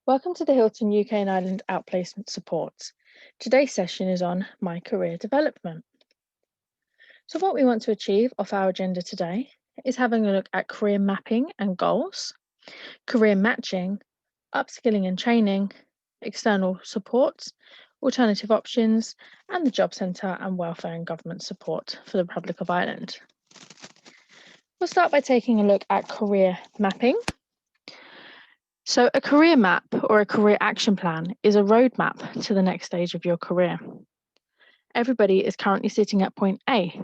Welcome to the Hilton UK and Ireland Outplacement Support. Today's session is on my career development. So what we want to achieve off our agenda today is having a look at career mapping and goals, career matching, upskilling and training, external supports, alternative options, and the Job Centre and welfare and government support for the Republic of Ireland. We'll start by taking a look at career mapping. So a career map or a career action plan is a roadmap to the next stage of your career. Everybody is currently sitting at point A,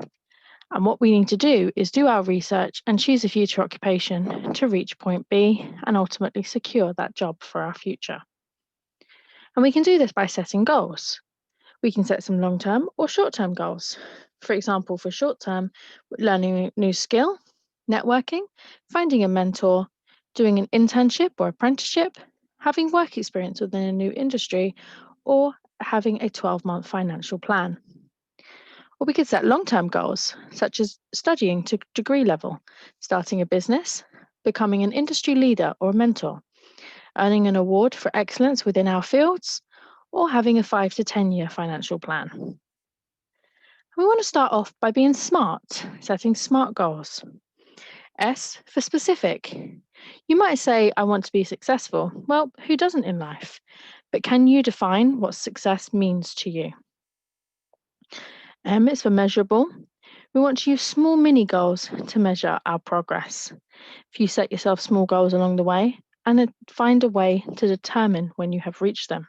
and what we need to do is do our research and choose a future occupation to reach point B and ultimately secure that job for our future. And we can do this by setting goals. We can set some long-term or short-term goals. For example, for short-term, learning a new skill, networking, finding a mentor, doing an internship or apprenticeship, having work experience within a new industry, or having a 12-month financial plan. Or we could set long-term goals, such as studying to degree level, starting a business, becoming an industry leader or mentor, earning an award for excellence within our fields, or having a 5 to 10-year financial plan. We want to start off by being smart, setting SMART goals. S for specific. You might say, I want to be successful. Well, who doesn't in life? But can you define what success means to you? M is for measurable. We want to use small mini goals to measure our progress. If you set yourself small goals along the way and find a way to determine when you have reached them.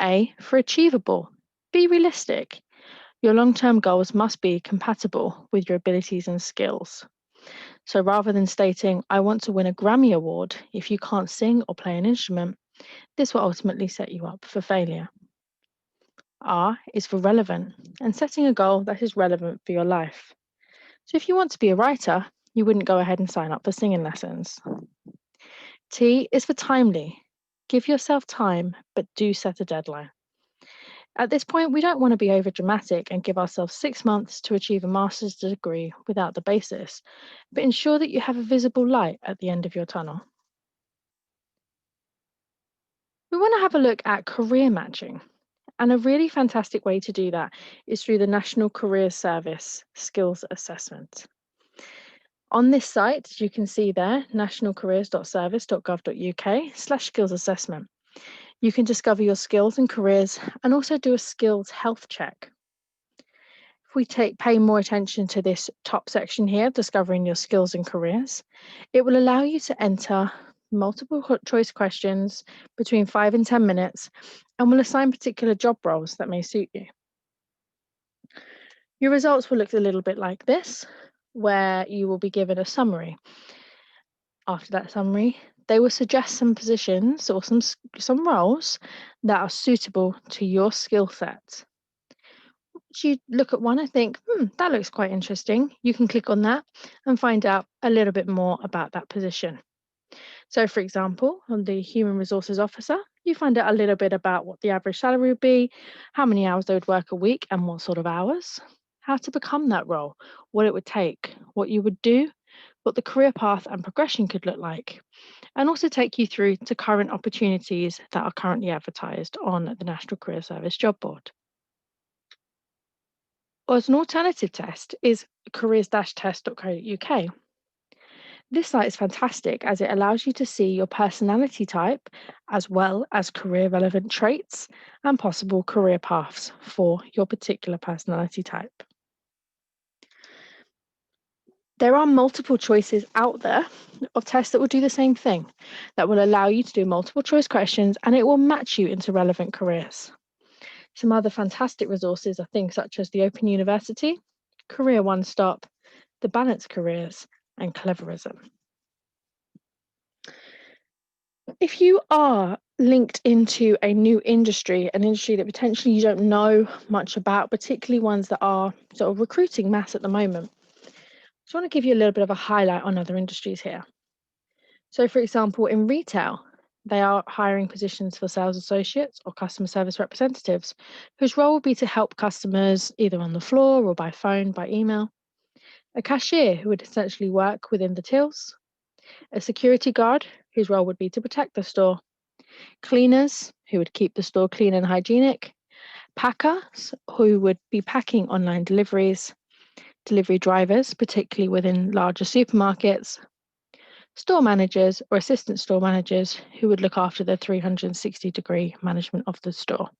A for achievable. Be realistic. Your long-term goals must be compatible with your abilities and skills. So rather than stating, I want to win a Grammy Award if you can't sing or play an instrument, this will ultimately set you up for failure. R is for relevant and setting a goal that is relevant for your life. So if you want to be a writer, you wouldn't go ahead and sign up for singing lessons. T is for timely. Give yourself time, but do set a deadline. At this point, we don't want to be over dramatic and give ourselves 6 months to achieve a master's degree without the basis, but ensure that you have a visible light at the end of your tunnel. We want to have a look at career matching, and a really fantastic way to do that is through the National Career Service Skills Assessment. On this site, as you can see there, nationalcareers.service.gov.uk/skills assessment. You can discover your skills and careers and also do a skills health check. If we pay more attention to this top section here, discovering your skills and careers, it will allow you to enter multiple choice questions between 5 and 10 minutes and will assign particular job roles that may suit you. Your results will look a little bit like this, where you will be given a summary. After that summary, they will suggest some positions or some roles that are suitable to your skill set. Once you look at one and think, that looks quite interesting, you can click on that and find out a little bit more about that position. So for example, on the Human Resources Officer, you find out a little bit about what the average salary would be, how many hours they would work a week and what sort of hours, how to become that role, what it would take, what you would do, what the career path and progression could look like, and also take you through to current opportunities that are currently advertised on the National Career Service Job Board. Or as an alternative test is careers-test.co.uk. This site is fantastic as it allows you to see your personality type as well as career relevant traits and possible career paths for your particular personality type. There are multiple choices out there of tests that will do the same thing, that will allow you to do multiple choice questions and it will match you into relevant careers. Some other fantastic resources are things such as the Open University, Career One Stop, the Balanced Careers, and Cleverism. If you are linked into a new industry, an industry that potentially you don't know much about, particularly ones that are sort of recruiting mass at the moment, I just want to give you a little bit of a highlight on other industries here. So for example, in retail, they are hiring positions for sales associates or customer service representatives, whose role will be to help customers either on the floor or by phone, by email. A cashier who would essentially work within the tills. A security guard whose role would be to protect the store. cleaners who would keep the store clean and hygienic, packers who would be packing online deliveries, delivery drivers, particularly within larger supermarkets, store managers or assistant store managers who would look after the 360-degree management of the store.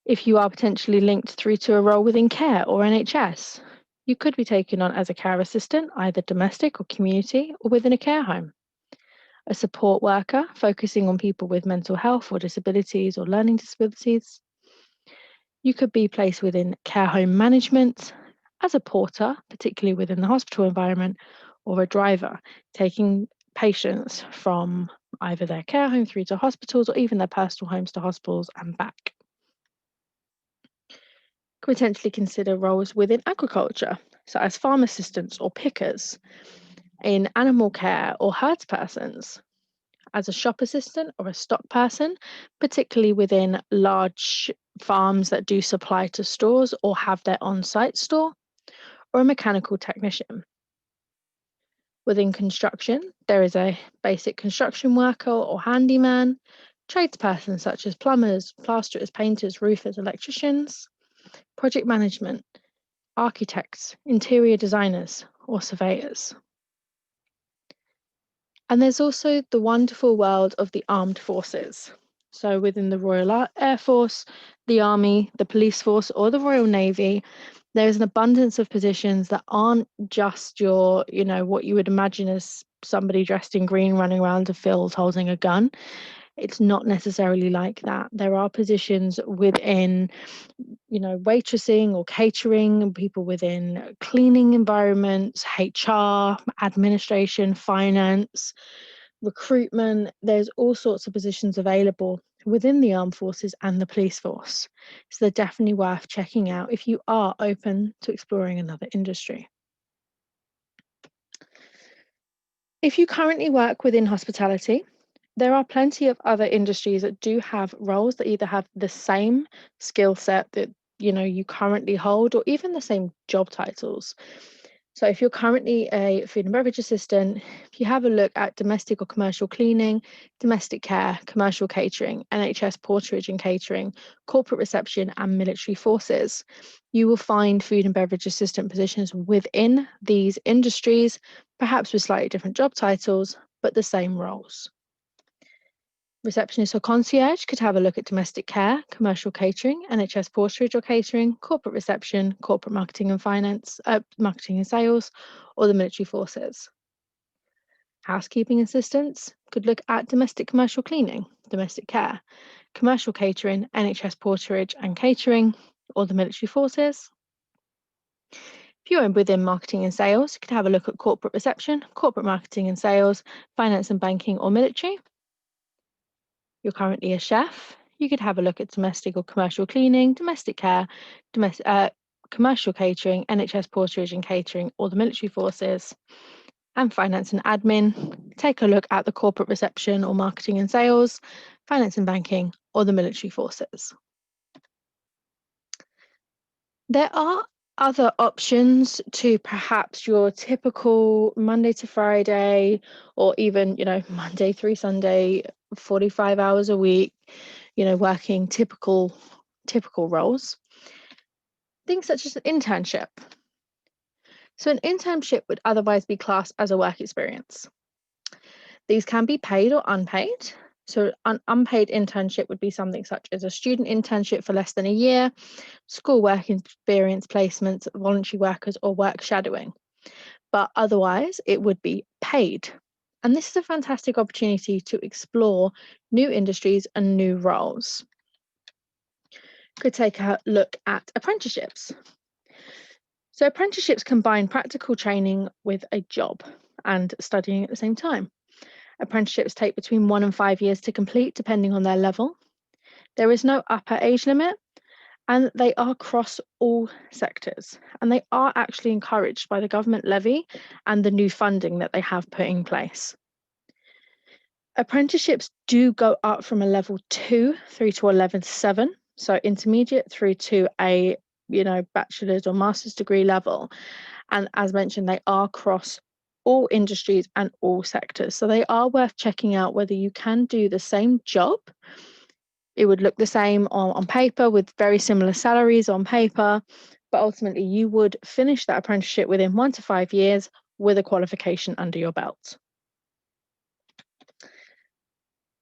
If you are potentially linked through to a role within care or NHS, you could be taken on as a care assistant, either domestic or community, or within a care home. A support worker focusing on people with mental health or disabilities or learning disabilities. You could be placed within care home management, as a porter, particularly within the hospital environment, or a driver, taking patients from either their care home through to hospitals or even their personal homes to hospitals and back. Could potentially consider roles within agriculture, so as farm assistants or pickers, in animal care or herdspersons, as a shop assistant or a stock person, particularly within large farms that do supply to stores or have their on-site store, or a mechanical technician. Within construction, there is a basic construction worker or handyman, tradespersons such as plumbers, plasterers, painters, roofers, electricians, project management, architects, interior designers, or surveyors. And there's also the wonderful world of the armed forces. So within the Royal Air Force, the Army, the Police Force, or the Royal Navy, there's an abundance of positions that aren't just your, what you would imagine as somebody dressed in green running around a field holding a gun. It's not necessarily like that. There are positions within, waitressing or catering, people within cleaning environments, HR, administration, finance, recruitment. There's all sorts of positions available within the armed forces and the police force. So they're definitely worth checking out if you are open to exploring another industry. If you currently work within hospitality, there are plenty of other industries that do have roles that either have the same skill set that you currently hold, or even the same job titles. So if you're currently a food and beverage assistant, if you have a look at domestic or commercial cleaning, domestic care, commercial catering, NHS porterage and catering, corporate reception, and military forces, you will find food and beverage assistant positions within these industries, perhaps with slightly different job titles, but the same roles. Receptionist or concierge could have a look at domestic care, commercial catering, NHS porterage or catering, corporate reception, corporate marketing and finance, marketing and sales, or the military forces. Housekeeping assistants could look at domestic commercial cleaning, domestic care, commercial catering, NHS porterage and catering, or the military forces. If you're within marketing and sales, you could have a look at corporate reception, corporate marketing and sales, finance and banking, or military. You're currently a chef, you could have a look at domestic or commercial cleaning, domestic care, commercial catering, NHS porterage and catering, or the military forces. And finance and admin, take a look at the corporate reception or marketing and sales, finance and banking, or the military forces. There are other options to perhaps your typical Monday to Friday, or even, Monday through Sunday, 45 hours a week, working typical roles. Things such as an internship. So an internship would otherwise be classed as a work experience. These can be paid or unpaid. So an unpaid internship would be something such as a student internship for less than a year, school work experience placements, voluntary workers, or work shadowing. But otherwise, it would be paid. And this is a fantastic opportunity to explore new industries and new roles. Could take a look at apprenticeships. So apprenticeships combine practical training with a job and studying at the same time. Apprenticeships take between 1 and 5 years to complete, depending on their level. There is no upper age limit, and they are across all sectors. And they are actually encouraged by the government levy and the new funding that they have put in place. Apprenticeships do go up from a level 2 through to a level 7, so intermediate through to a bachelor's or master's degree level. And as mentioned, they are across all industries and all sectors. So they are worth checking out whether you can do the same job. It would look the same on paper with very similar salaries on paper, but ultimately you would finish that apprenticeship within 1 to 5 years with a qualification under your belt.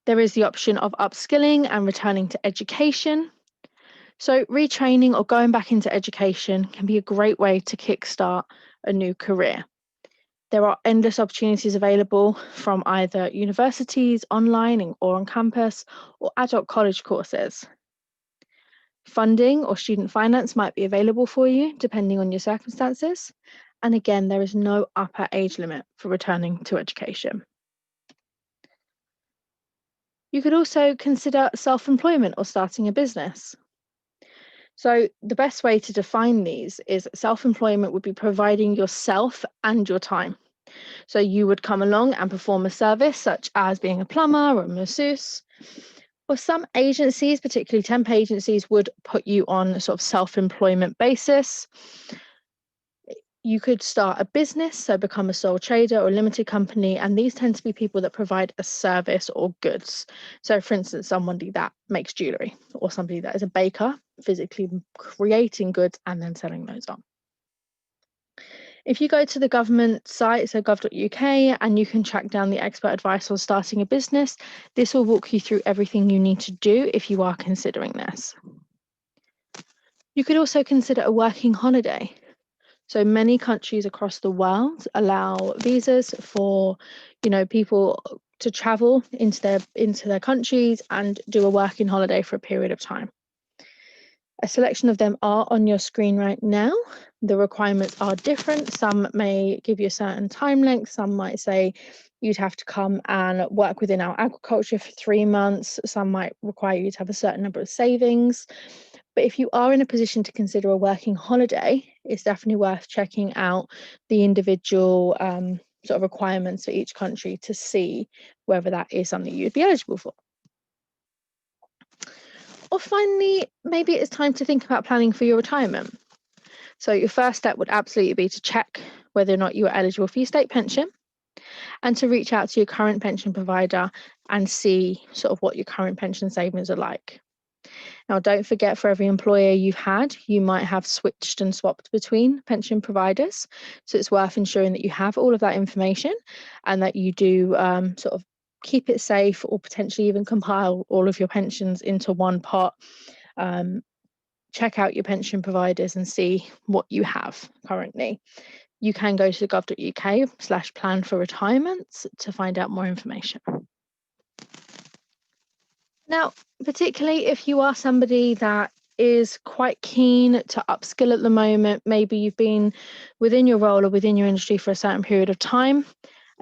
There is the option of upskilling and returning to education. So retraining or going back into education can be a great way to kickstart a new career. There are endless opportunities available from either universities, online or on campus, or adult college courses. Funding or student finance might be available for you depending on your circumstances. And again, there is no upper age limit for returning to education. You could also consider self-employment or starting a business. So the best way to define these is self-employment would be providing yourself and your time. So you would come along and perform a service such as being a plumber or a masseuse. Or some agencies, particularly temp agencies, would put you on a sort of self-employment basis. You could start a business, so become a sole trader or limited company, and these tend to be people that provide a service or goods. So for instance, somebody that makes jewellery, or somebody that is a baker, physically creating goods and then selling those on. If you go to the government site, so gov.uk, and you can track down the expert advice on starting a business, this will walk you through everything you need to do if you are considering this. You could also consider a working holiday. So many countries across the world allow visas for, people to travel into their countries and do a working holiday for a period of time. A selection of them are on your screen right now. The requirements are different. Some may give you a certain time length. Some might say you'd have to come and work within our agriculture for 3 months. Some might require you to have a certain number of savings. But if you are in a position to consider a working holiday, it's definitely worth checking out the individual sort of requirements for each country to see whether that is something you'd be eligible for. Or finally, maybe it's time to think about planning for your retirement. So your first step would absolutely be to check whether or not you are eligible for your state pension, and to reach out to your current pension provider and see sort of what your current pension savings are like. Now, don't forget, for every employer you've had, you might have switched and swapped between pension providers. So it's worth ensuring that you have all of that information and that you do sort of keep it safe, or potentially even compile all of your pensions into one pot. Check out your pension providers and see what you have currently. You can go to gov.uk/plan for retirement to find out more information. Now, particularly if you are somebody that is quite keen to upskill at the moment, maybe you've been within your role or within your industry for a certain period of time,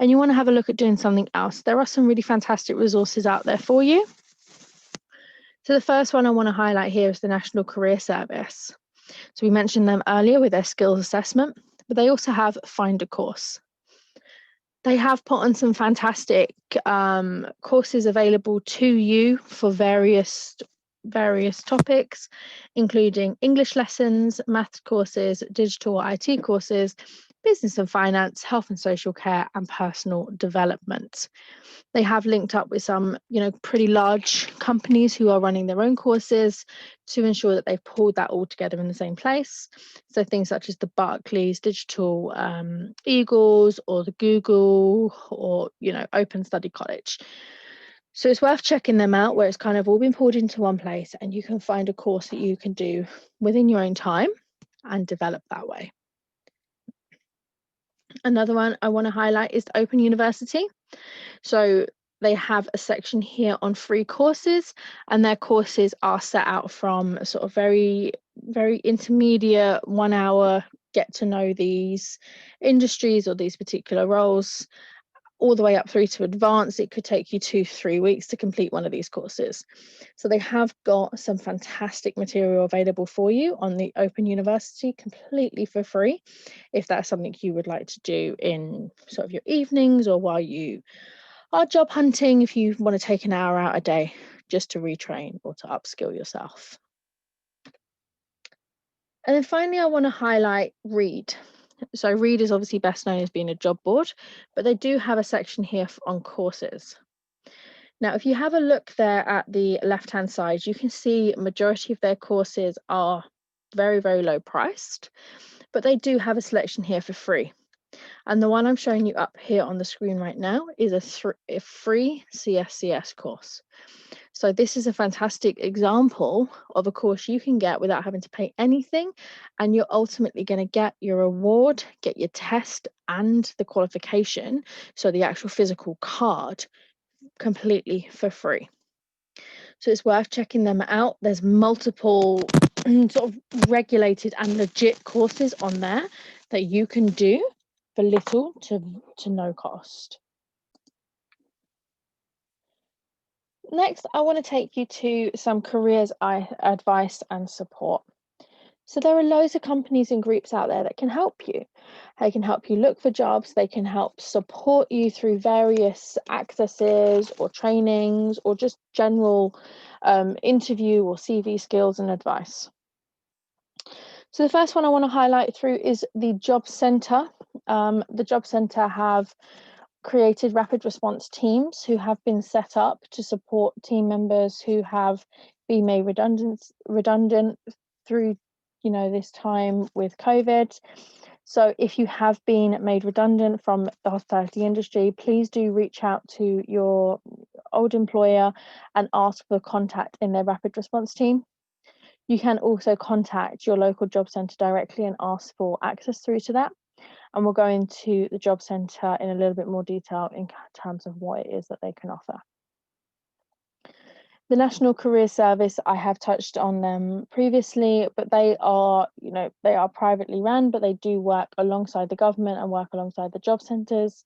and you want to have a look at doing something else, there are some really fantastic resources out there for you. So the first one I want to highlight here is the National Career Service. So we mentioned them earlier with their skills assessment, but they also have Find a Course. They have put on some fantastic courses available to you for various topics, including English lessons, maths courses, digital or IT courses, business and finance, health and social care, and personal development. They have linked up with some, pretty large companies who are running their own courses to ensure that they've pulled that all together in the same place. So things such as the Barclays Digital Eagles, or the Google, or, Open Study College. So it's worth checking them out, where it's kind of all been pulled into one place, and you can find a course that you can do within your own time and develop that way. Another one I want to highlight is Open University. So they have a section here on free courses, and their courses are set out from sort of very, very intermediate 1 hour, get to know these industries or these particular roles, all the way up through to advanced. It could take you 2-3 weeks to complete one of these courses. So they have got some fantastic material available for you on the Open University, completely for free, if that's something you would like to do in sort of your evenings, or while you are job hunting, if you want to take an hour out a day just to retrain or to upskill yourself. And then finally, I want to highlight Read. So Reed is obviously best known as being a job board, but they do have a section here on courses. Now, if you have a look there at the left-hand side, you can see majority of their courses are very, very low priced, but they do have a selection here for free. And the one I'm showing you up here on the screen right now is a free CSCS course. So this is a fantastic example of a course you can get without having to pay anything, and you're ultimately going to get your award, get your test and the qualification, so the actual physical card, completely for free. So it's worth checking them out. There's multiple sort of regulated and legit courses on there that you can do for little to no cost. Next, I want to take you to some careers advice and support. So there are loads of companies and groups out there that can help you. They can help you look for jobs, they can help support you through various accesses or trainings or just general interview or CV skills and advice. So the first one I want to highlight through is the Job Centre. The Job Centre have created rapid response teams who have been set up to support team members who have been made redundant through this time with COVID. So if you have been made redundant from the hospitality industry, please do reach out to your old employer and ask for contact in their rapid response team. You can also contact your local job centre directly and ask for access through to that. And we'll go into the job centre in a little bit more detail in terms of what it is that they can offer. The National Career Service, I have touched on them previously, but they are privately run, but they do work alongside the government and work alongside the job centres.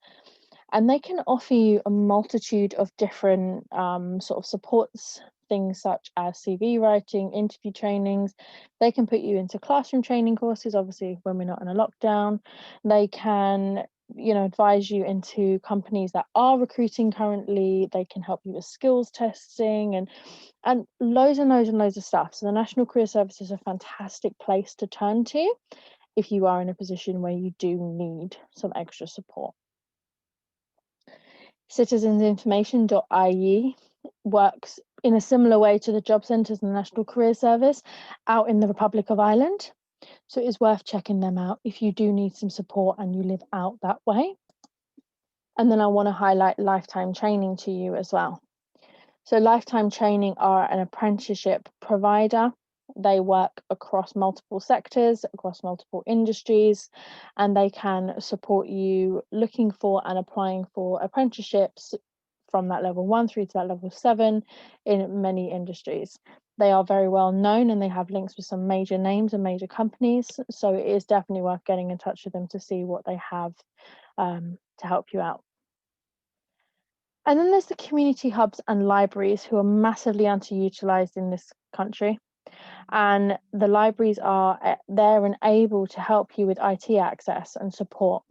And they can offer you a multitude of different sort of supports, things such as CV writing, interview trainings. They can put you into classroom training courses, obviously when we're not in a lockdown. They can advise you into companies that are recruiting currently. They can help you with skills testing and loads and loads and loads of stuff. So the National Career Service is a fantastic place to turn to if you are in a position where you do need some extra support. Citizensinformation.ie works in a similar way to the job centres and the National Career Service out in the Republic of Ireland. So it is worth checking them out if you do need some support and you live out that way. And then I want to highlight Lifetime Training to you as well. So Lifetime Training are an apprenticeship provider. They work across multiple sectors, across multiple industries, and they can support you looking for and applying for apprenticeships from that level 1 through to that level 7 in many industries. They are very well known and they have links with some major names and major companies. So it is definitely worth getting in touch with them to see what they have to help you out. And then there's the community hubs and libraries who are massively underutilised in this country. And the libraries are there and able to help you with IT access and support.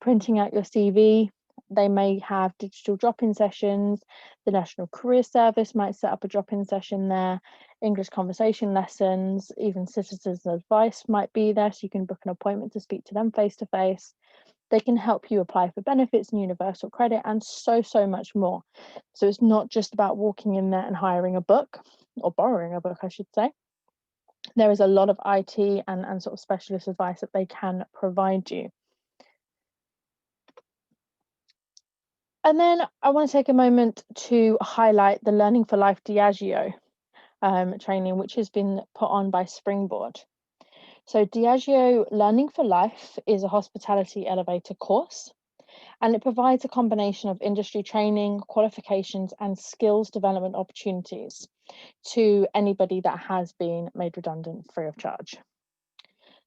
Printing out your CV, they may have digital drop-in sessions. The National Career Service might set up a drop-in session there. English conversation lessons, even citizens advice might be there, so you can book an appointment to speak to them face-to-face. They can help you apply for benefits and universal credit and so much more. So it's not just about walking in there and hiring a book, or borrowing a book, I should say. There is a lot of IT and sort of specialist advice that they can provide you. And then I want to take a moment to highlight the Learning for Life Diageo training, which has been put on by Springboard. So Diageo Learning for Life is a hospitality elevator course, and it provides a combination of industry training, qualifications, and skills development opportunities to anybody that has been made redundant free of charge.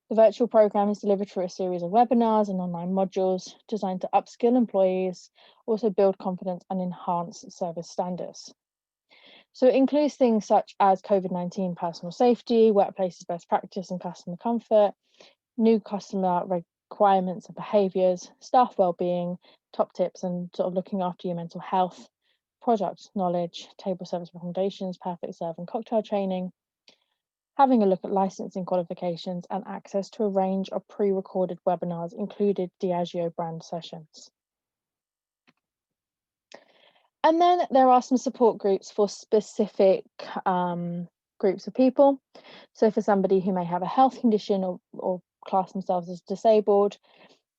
The virtual program is delivered through a series of webinars and online modules designed to upskill employees, also build confidence and enhance service standards. So it includes things such as COVID-19 personal safety, workplaces best practice and customer comfort, new customer requirements and behaviours, staff wellbeing, top tips and sort of looking after your mental health, product knowledge, table service recommendations, perfect serve and cocktail training, having a look at licensing qualifications, and access to a range of pre-recorded webinars, including Diageo brand sessions. And then there are some support groups for specific groups of people. So for somebody who may have a health condition or class themselves as disabled,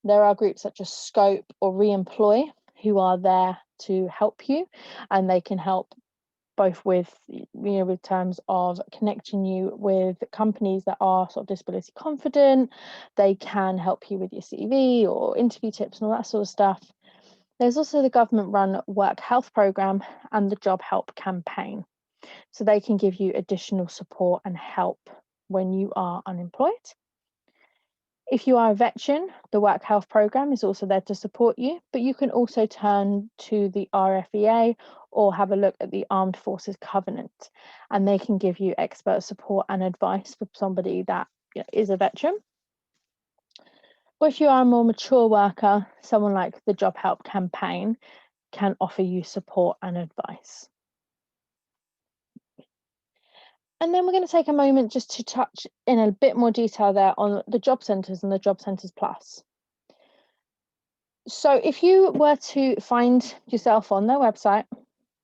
there are groups such as Scope or Reemploy who are there to help you, and they can help both with, with terms of connecting you with companies that are sort of disability confident. They can help you with your CV or interview tips and all that sort of stuff. There's also the government-run Work Health Programme and the Job Help campaign. So they can give you additional support and help when you are unemployed. If you are a veteran, the Work Health Programme is also there to support you, but you can also turn to the RFEA or have a look at the Armed Forces Covenant, and they can give you expert support and advice for somebody that is a veteran. Or if you are a more mature worker, someone like the Job Help campaign can offer you support and advice. And then we're going to take a moment just to touch in a bit more detail there on the job centres and the Job Centres Plus. So if you were to find yourself on their website,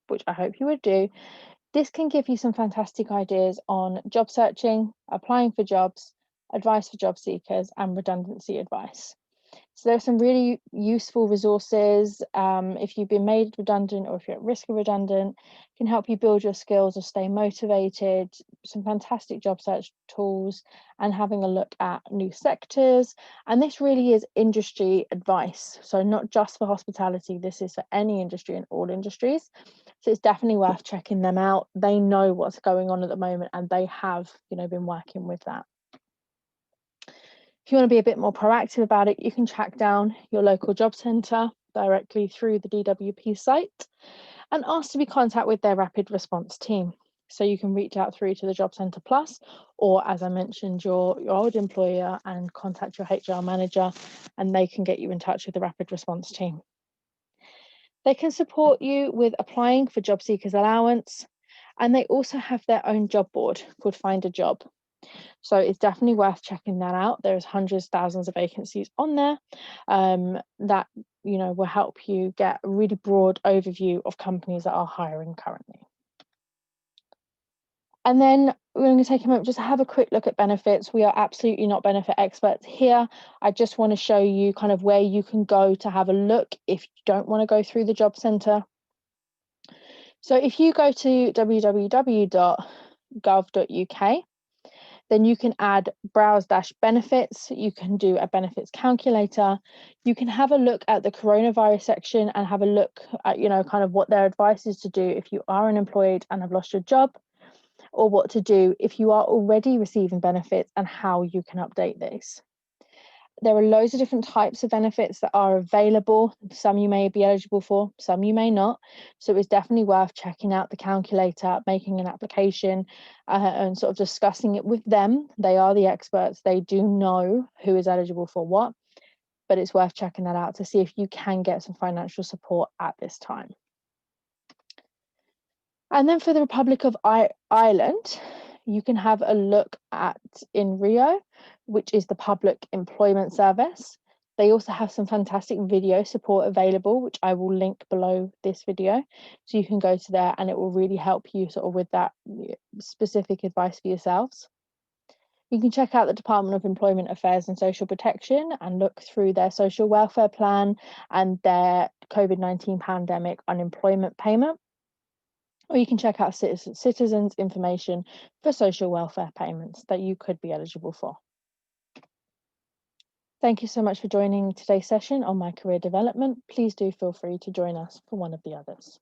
which I hope you would do, this can give you some fantastic ideas on job searching, applying for jobs, advice for job seekers, and redundancy advice. So there are some really useful resources if you've been made redundant or if you're at risk of redundant, can help you build your skills or stay motivated, some fantastic job search tools, and having a look at new sectors. And this really is industry advice. So not just for hospitality, this is for any industry and all industries. So it's definitely worth checking them out. They know what's going on at the moment, and they have, been working with that. If you want to be a bit more proactive about it, you can track down your local job centre directly through the DWP site and ask to be contacted with their rapid response team. So you can reach out through to the Job Centre Plus, or as I mentioned, your old employer, and contact your HR manager, and they can get you in touch with the rapid response team. They can support you with applying for job seekers allowance, and they also have their own job board called Find a Job. So it's definitely worth checking that out. There's hundreds, thousands of vacancies on there that will help you get a really broad overview of companies that are hiring currently. And then we're going to take a moment just to have a quick look at benefits. We are absolutely not benefit experts here. I just want to show you kind of where you can go to have a look if you don't want to go through the job centre. So if you go to www.gov.uk, then you can add browse-benefits, you can do a benefits calculator, you can have a look at the coronavirus section and have a look at, kind of what their advice is to do if you are unemployed and have lost your job, or what to do if you are already receiving benefits and how you can update this. There are loads of different types of benefits that are available. Some you may be eligible for, some you may not. So it's definitely worth checking out the calculator, making an application and sort of discussing it with them. They are the experts. They do know who is eligible for what, but it's worth checking that out to see if you can get some financial support at this time. And then for the Republic of Ireland, you can have a look at InRio, which is the Public Employment Service. They also have some fantastic video support available, which I will link below this video. So you can go to there and it will really help you sort of with that specific advice for yourselves. You can check out the Department of Employment Affairs and Social Protection and look through their social welfare plan and their COVID-19 pandemic unemployment payment. Or you can check out citizens' information for social welfare payments that you could be eligible for. Thank you so much for joining today's session on My Career Development. Please do feel free to join us for one of the others.